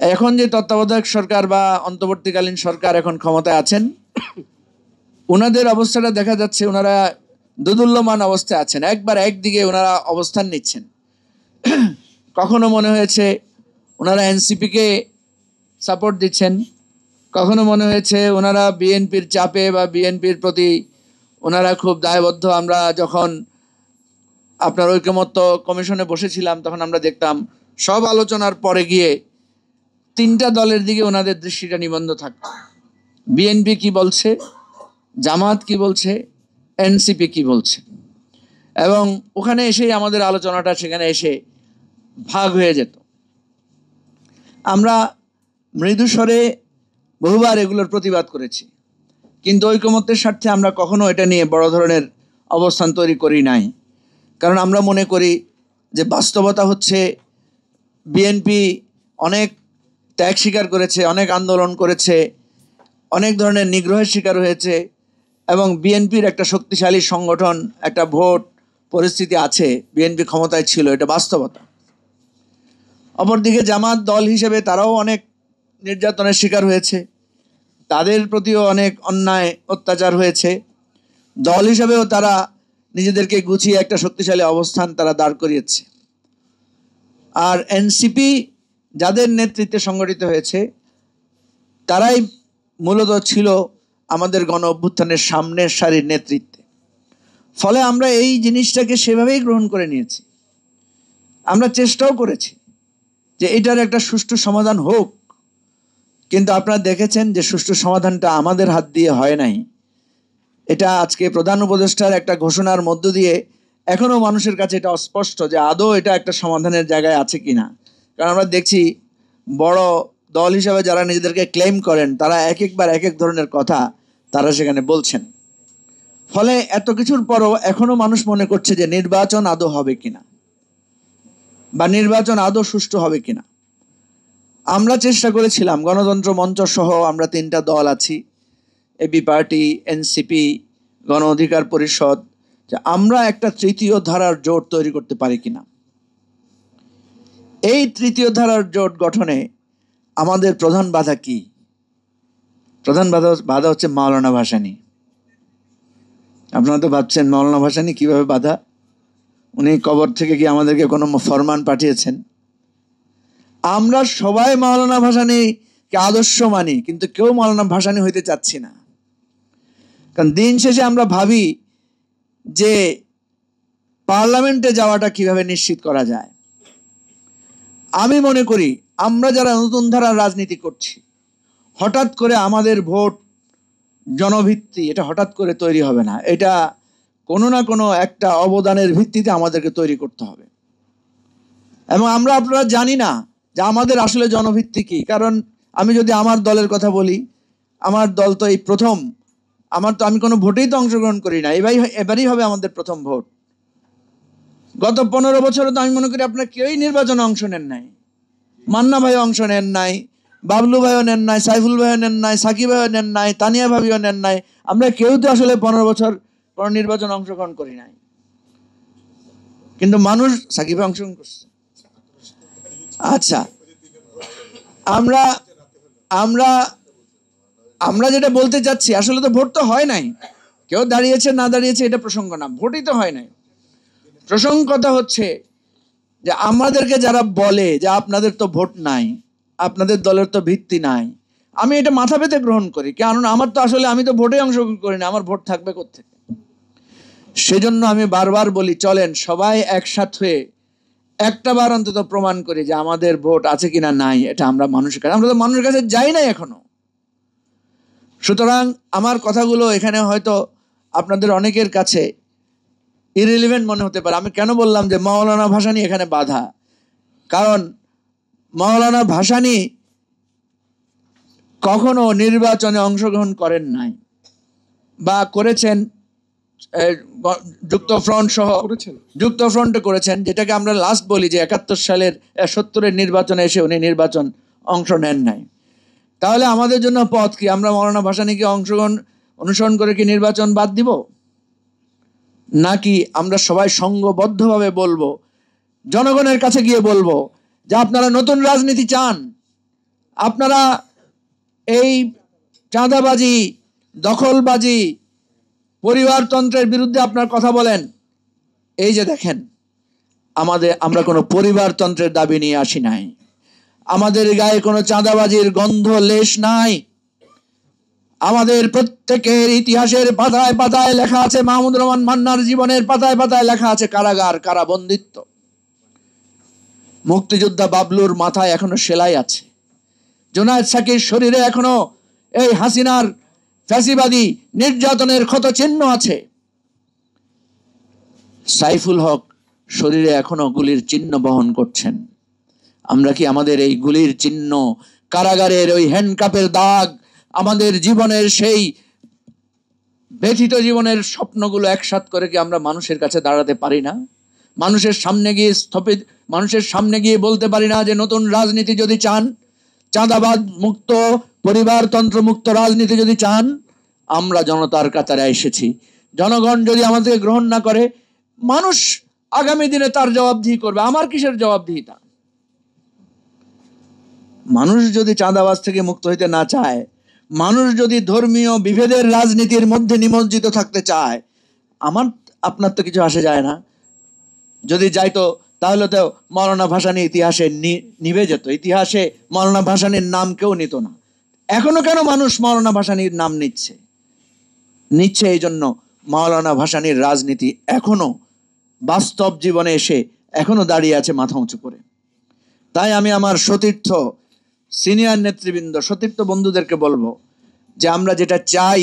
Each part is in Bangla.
এখন যে তত্ত্বাবধায়ক সরকার বা অন্তর্বর্তীকালীন সরকার এখন ক্ষমতায় আছেন, ওনাদের অবস্থাটা দেখা যাচ্ছে ওনারা দোদুল্যমান অবস্থায় আছেন। একবার একদিকে ওনারা অবস্থান নিচ্ছেন। কখনো মনে হয়েছে ওনারা এনসিপিকে সাপোর্ট দিচ্ছেন, কখনো মনে হয়েছে ওনারা বিএনপির চাপে বা বিএনপির প্রতি ওনারা খুব দায়বদ্ধ। আমরা যখন আপনার ঐকমত্য কমিশনে বসেছিলাম তখন আমরা দেখতাম সব আলোচনার পরে গিয়ে তিনটা দলের দিকে ওনাদের দৃষ্টিটা নিবদ্ধ থাকত। বিএনপি কি বলছে, জামাত কি বলছে, এনসিপি কি বলছে, এবং ওখানে এসেই আমাদের আলোচনাটা সেখানে এসে ভাগ হয়ে যেত। আমরা মৃদুস্বরে বহুবার এগুলোর প্রতিবাদ করেছি, কিন্তু ঐকমত্যের স্বার্থে আমরা কখনো এটা নিয়ে বড় ধরনের অবস্থান তৈরি করি নাই। কারণ আমরা মনে করি যে বাস্তবতা হচ্ছে বিএনপি অনেক ত্যাগ স্বীকার করেছে, অনেক আন্দোলন করেছে, অনেক ধরনের নিগ্রহের শিকার হয়েছে, এবং বিএনপির একটা শক্তিশালী সংগঠন, একটা ভোট পরিস্থিতি আছে, বিএনপি ক্ষমতায় ছিল, এটা বাস্তবতা। অপরদিকে জামাত দল হিসেবে তারাও অনেক নির্যাতনের শিকার হয়েছে, তাদের প্রতিও অনেক অন্যায় অত্যাচার হয়েছে। দল হিসেবেও তারা নিজেদেরকে গুছিয়ে একটা শক্তিশালী অবস্থান তারা দাঁড় করিয়েছে। আর এনসিপি যাদের নেতৃত্বে সংগঠিত হয়েছে তারাই মূলত ছিল আমাদের গণ অভ্যুত্থানের সামনের সারির নেতৃত্বে। ফলে আমরা এই জিনিসটাকে সেভাবেই গ্রহণ করে নিয়েছি। আমরা চেষ্টাও করেছি যে এটার একটা সুষ্ঠু সমাধান হোক, কিন্তু আপনারা দেখেছেন যে সুষ্ঠু সমাধানটা আমাদের হাত দিয়ে হয় নাই। এটা আজকে প্রধান উপদেষ্টার একটা ঘোষণার মধ্য দিয়ে এখনও মানুষের কাছে এটা অস্পষ্ট যে আদৌ এটা একটা সমাধানের জায়গায় আছে কিনা। কারণ আমরা দেখছি বড় দল হিসাবে যারা নিজেদেরকে ক্লেম করেন তারা এক একবার এক এক ধরনের কথা তারা সেখানে বলছেন। ফলে এত কিছুর পরও এখনও মানুষ মনে করছে যে নির্বাচন আদৌ হবে কিনা বা নির্বাচন আদৌ সুষ্ঠু হবে কিনা। আমরা চেষ্টা করেছিলাম, গণতন্ত্র মঞ্চ সহ আমরা তিনটা দল আছি, এবি পার্টি, এনসিপি, গণ অধিকার পরিষদ, যে আমরা একটা তৃতীয় ধারার জোট তৈরি করতে পারি কিনা। এই তৃতীয় ধারার জোট গঠনে আমাদের প্রধান বাধা কি? প্রধান বাধা হচ্ছে মাওলানা ভাসানী। আপনারা তো ভাবছেন মাওলানা ভাসানী কিভাবে বাধা? উনি কবর থেকে কি আমাদেরকে কোনো ফরমান পাঠিয়েছেন? আমরা সবাই মাওলানা ভাসানীকে আদর্শ মানি, কিন্তু কেউ মাওলানা ভাসানী হইতে চাচ্ছি না। কারণ দিন শেষে আমরা ভাবি যে পার্লামেন্টে যাওয়াটা কিভাবে নিশ্চিত করা যায়। আমি মনে করি আমরা যারা নতুন ধারার রাজনীতি করছি, হঠাৎ করে আমাদের ভোট জনভিত্তি এটা হঠাৎ করে তৈরি হবে না। এটা কোনো না কোনো একটা অবদানের ভিত্তিতে আমাদেরকে তৈরি করতে হবে। এবং আপনারা জানি না যে আমাদের আসলে জনভিত্তি কি। কারণ আমি যদি আমার দলের কথা বলি, আমার দল তো এই প্রথম, আমি কোনো ভোটেই তো অংশগ্রহণ করি না, এবারই হবে আমাদের প্রথম ভোট। গত 15 বছরে তো আমি মনে করি আপনারা কেউই নির্বাচনে অংশ নেন নাই। মান্না ভাই অংশ নেন নাই, বাবলু ভাইও নেন নাই, সাইফুল ভাইও নেন নাই, সাকিব ভাইও নেন নাই, তানিয়া ভাবিও নেন নাই। আমরা কেউ তো আসলে 15 বছর কোনো নির্বাচন অংশগ্রহণ করি নাই। কিন্তু মানুষ সাকিবে অংশগ্রহণ করছে। আচ্ছা, আমরা আমরা আমরা যেটা বলতে চাচ্ছি, আসলে তো ভোট তো হয় নাই। কেউ দাঁড়িয়েছে না দাঁড়িয়েছে এটা প্রসঙ্গ না, ভোটই তো হয় নাই। প্রসঙ্গ কথা হচ্ছে যে আমাদেরকে যারা বলে যে আপনাদের তো ভোট নাই, আপনাদের দলের তো ভিত্তি নাই, আমি এটা মাথা পেতে গ্রহণ করি। কারণ আমি তো ভোটে অংশগ্রহণ করি না, আমার ভোট থাকবে কোত্থেকে? সেজন্য আমি বারবার বলি, চলেন সবাই একসাথে হয়ে একটা বার অন্তত প্রমাণ করি যে আমাদের ভোট আছে কিনা নাই। এটা আমরা তো মানুষের কাছে যাই নাই এখনো। সুতরাং আমার কথাগুলো এখানে হয়তো আপনাদের অনেকের কাছে ইররিলেভেন্ট মনে হতে পারে। আমি কেন বললাম যে মাওলানা ভাসানী এখানে বাধা? কারণ মাওলানা ভাসানী কখনো নির্বাচনে অংশগ্রহণ করেন নাই, বা করেছেন যুক্তফ্রন্টে করেছেন, যেটাকে আমরা লাস্ট বলি যে 71 সালের 70-এর নির্বাচনে এসে উনি নির্বাচন অংশ নেন নাই। তাহলে আমাদের জন্য পথ কি? আমরা মাওলানা ভাসানীকে অনুসরণ করে কি নির্বাচন বাদ দিব? নাকি আমরা সবাই সংঘবদ্ধভাবে বলবো, জনগণের কাছে গিয়ে বলবো যে আপনারা নতুন রাজনীতি চান, আপনারা এই চাঁদাবাজি, দখলবাজি, পরিবারতন্ত্রের বিরুদ্ধে আপনার কথা বলেন। এই যে দেখেন, আমরা কোনো পরিবারতন্ত্রের দাবি নিয়ে আসি নাই। আমাদের গায়ে কোনো চাঁদাবাজির গন্ধ লেশ নাই। আমাদের প্রত্যেকের ইতিহাসের পাতায় পাতায় লেখা আছে, মাহমুদুর রহমান মান্নার জীবনের পাতায় পাতায় লেখা আছে কারাগার, কারাবন্দিত্ব। মুক্তিযোদ্ধা বাবলুর মাথায় এখনো সেলাই আছে, জুনায়েদ সাকির শরীরে এখনো এই হাসিনার ফ্যাসিবাদী নির্যাতনের ক্ষত চিহ্ন আছে। সাইফুল হক শরীরে এখনো গুলির চিহ্ন বহন করছেন। আমরা কি আমাদের এই গুলির চিহ্ন, কারাগারের ওই হ্যান্ডকাপের দাগ, আমাদের জীবনের সেই ব্যথিত জীবনের স্বপ্নগুলো একসাথ করে কি আমরা মানুষের কাছে দাঁড়াতে পারি না? মানুষের সামনে গিয়ে বলতে পারি না যে নতুন রাজনীতি যদি চান, চাঁদাবাদ মুক্ত, পরিবারতন্ত্র মুক্ত রাজনীতি যদি চান, আমরা জনতার কাতারে এসেছি। জনগণ যদি আমাদেরকে গ্রহণ না করে, মানুষ আগামী দিনে তার জবাবদিহি করবে। আমার কিসের জবাবদিহিতা? মানুষ যদি চাঁদাবাজ থেকে মুক্ত হইতে না চায়, মানুষ যদি ধর্মীয় বিভেদের রাজনীতির মধ্যে নিমজ্জিত থাকতে চায়, আপনার তো কিছু আসে যায় না। যদি যাইতো তাহলে তো মৌলানা ভাসানী ইতিহাসে নিভে যেত। ইতিহাসে মৌলানা ভাসানীর নাম কেউ নিত না। এখনো কেন মানুষ মৌলানা ভাসানীর নাম নিচ্ছে এই জন্য মৌলানা ভাসানীর রাজনীতি এখনো বাস্তব জীবনে এসে এখনো দাঁড়িয়ে আছে মাথা উঁচু করে। তাই আমি আমার সতীর্থ সিনিয়র নেতৃবৃন্দ, সতীর্থ বন্ধুদেরকে বলবো যে আমরা যেটা চাই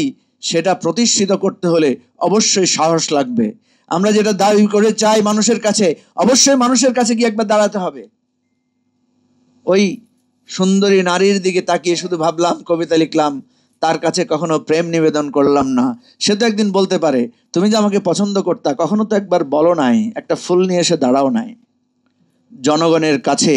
সেটা প্রতিষ্ঠিত করতে হলে অবশ্যই সাহস লাগবে। আমরা যেটা দাবি করে চাই মানুষের কাছে, অবশ্যই মানুষের কাছে গিয়ে একবার দাঁড়াতে হবে। ওই সুন্দরী নারীর দিকে তাকিয়ে শুধু ভাবলাম, কবিতা লিখলাম, তার কাছে কখনো প্রেম নিবেদন করলাম না। সে তো একদিন বলতে পারে, তুমি যে আমাকে পছন্দ করতা, কখনো তো একবার বলো নাই, একটা ফুল নিয়ে এসে দাঁড়াও নাই। জনগণের কাছে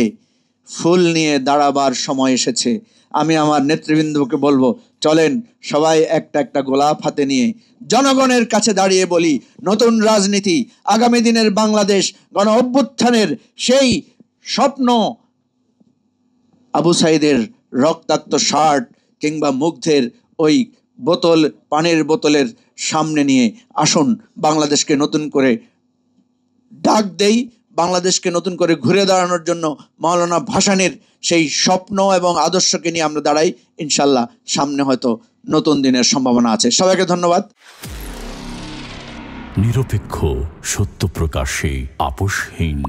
ফুল নিয়ে দাঁড়াবার সময় এসেছে। আমি আমার নেতৃবৃন্দকে বলবো, চলেন সবাই একটা একটা গোলাপ হাতে নিয়ে জনগণের কাছে দাঁড়িয়ে বলি, নতুন রাজনীতি, আগামী দিনের বাংলাদেশ, গণ অভ্যুত্থানের সেই স্বপ্ন, আবু সাইদের রক্তাক্ত শার্ট কিংবা মুগ্ধের ওই বোতল, পানির বোতলের সামনে নিয়ে আসুন বাংলাদেশকে নতুন করে ডাক দেই। বাংলাদেশকে নতুন করে ঘুরে দাঁড়ানোর জন্য মৌলানা ভাসানীর সেই স্বপ্ন এবং আদর্শকে নিয়ে আমরা দাঁড়াই। ইনশাল্লাহ সামনে হয়তো নতুন দিনের সম্ভাবনা আছে। সবাইকে ধন্যবাদ। নিরপেক্ষ, সত্য প্রকাশে আপোষহীন।